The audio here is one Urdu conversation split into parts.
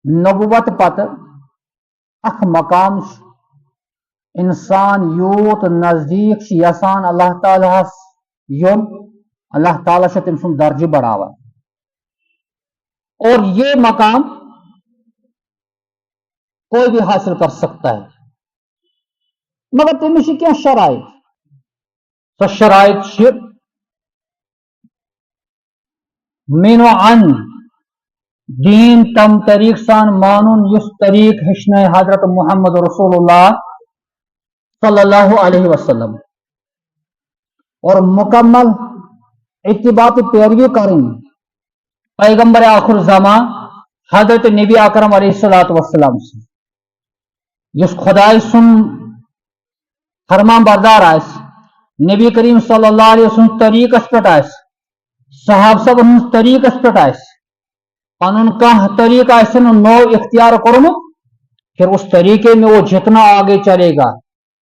نبوت پتہ اخ مقام انسان یوت نزدیک یسان اللہ تعالیٰ یون اللہ تعالیٰ سے تم سن درجہ بڑھاوا اور یہ مقام کوئی بھی حاصل کر سکتا ہے مگر تمس کیا شرائط سو شرائط مینو عن دین تم طریق سان مانون اس طریق ہشن حضرت محمد رسول اللہ صلی اللہ علیہ وسلم اور مکمل اتباع پیروی کریں پیغمبر آخر زمان حضرت نبی اکرم علیہ الصلوۃ والسلام سے جس خدائے سن فرمان بردار آس نبی کریم صلی اللہ علیہ وسلم طریق پہ آس صحاب صاحب طریق پہ آس پن کھانا طریقہ نو اختیار کورمت پھر اس طریقے میں وہ جتنا آگے چلے گا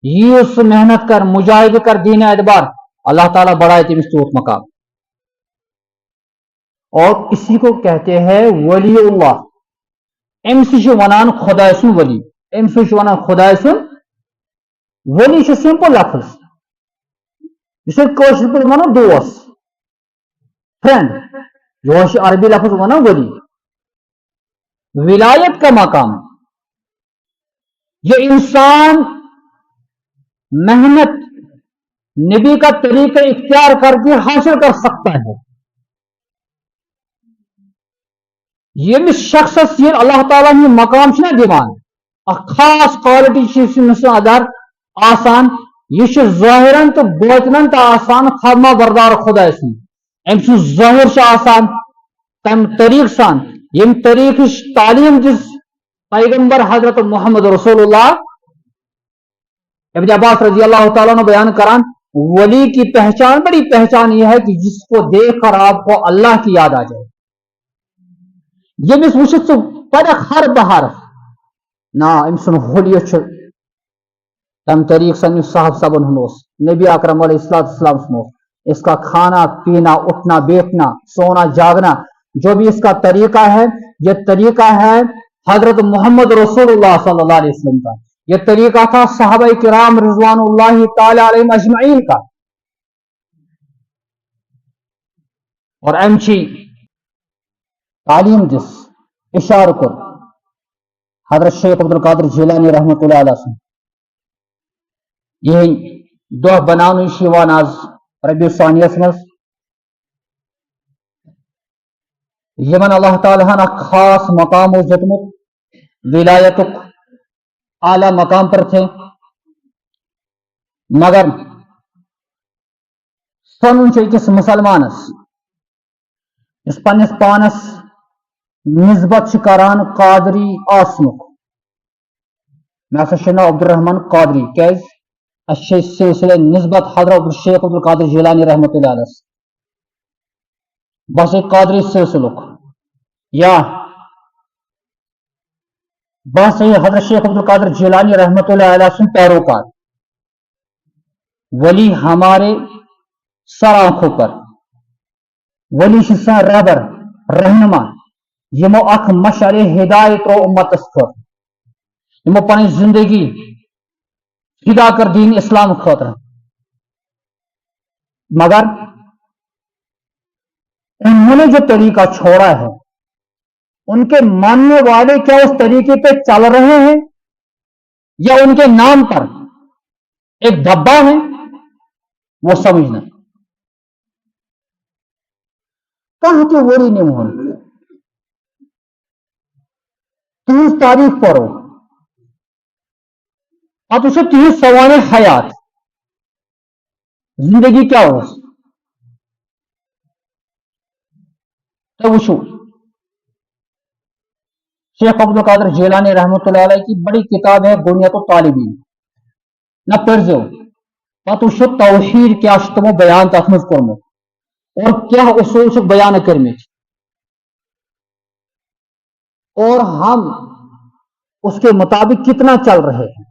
یہ اس محنت کر مجاہد کر دین اعتبار اللہ تعالیٰ بڑھائے تمس تیوت مقام اور اسی کو کہتے ہیں ولی اللہ ام سے ونان خدا سن ولی ام سے ونان خدا سن ولی سمپل لفظ یہ پہ ونان دوست فرینڈ یہ عربی لفظ ونان ولی ولایت کا مقام یہ انسان محنت نبی کا طریقہ اختیار کر کے حاصل کر سکتا ہے یہ شخص یہ اللہ تعالیٰ نے مقام چھ دیوان خاص کوالٹی ادار آسان یہ ظاہرن تو باطنن تو آسان فرما بردار خدا سن ام سن ظاہر آسان تم طریق سان یم طریق تعلیم دس پیغمبر حضرت محمد رسول اللہ ابن عباس رضی اللہ تعالیٰ نے بیان کران ولی کی پہچان بڑی پہچان یہ ہے کہ جس کو دیکھ کر آپ کو اللہ کی یاد آ جائے یہ بھی وچت سو پڑھ ہر بہار نا ام سن ہولیت تم طریق سن صاحب صبن ہنوس نبی اکرم علیہ السلام سنوس اس کا کھانا پینا اٹھنا بیٹھنا سونا جاگنا جو بھی اس کا طریقہ ہے یہ طریقہ ہے حضرت محمد رسول اللہ صلی اللہ علیہ وسلم کا یہ طریقہ تھا صحابہ کرام رضوان اللہ تعالی علیہم اجمعین کا اور امچی تعلیم دس اشار کر حضرت شیخ عبد القادر جیلانی رحمۃ اللہ علیہ وسلم یہ دہ بنانے آز ربیع ثانیس مز یمن اللہ تعالیٰ ہن خاص مقام دتمت ولایت اعلی مقام پر تھے مگر سنن أکس مسلمانس اس پنس پانس نسبت کران قادری آسنک میں ہسا ناو عبد الرحمان قادری کیاز اس سلسلہ نسبت حضرت الشیخ عبد القادر جیلانی رحمۃ اللہ علیہ بس قادری سلسلک یا بس حضرت شیخ عبد القادر جیلانی رحمۃ اللہ علیہ سن پیروکار ولی ہمارے سر آنکھوں پر ولی سن رہبر رہنما یمو اخ مشعل ہدایت و امتس خاطر یمو پن زندگی فدا کر دین اسلام خاطر مگر انہوں نے جو طریقہ چھوڑا ہے ان کے ماننے والے کیا اس طریقے پہ چل رہے ہیں یا ان کے نام پر ایک دھبا ہے وہ سمجھنا کہاں کے وری نہیں ہو تیس تاریخ پڑھو اب اسے 30 سوال حیات زندگی کیا ہو تو وچو شیخ عبد القادر جیلانی رحمۃ اللہ علیہ کی بڑی کتاب ہے بنیت الطالبین نہ پرزو پتہ وچو توحید کیا تمو بیان تک مز کورمت اور کیا اصول سے بیان کرمت اور ہم اس کے مطابق کتنا چل رہے ہیں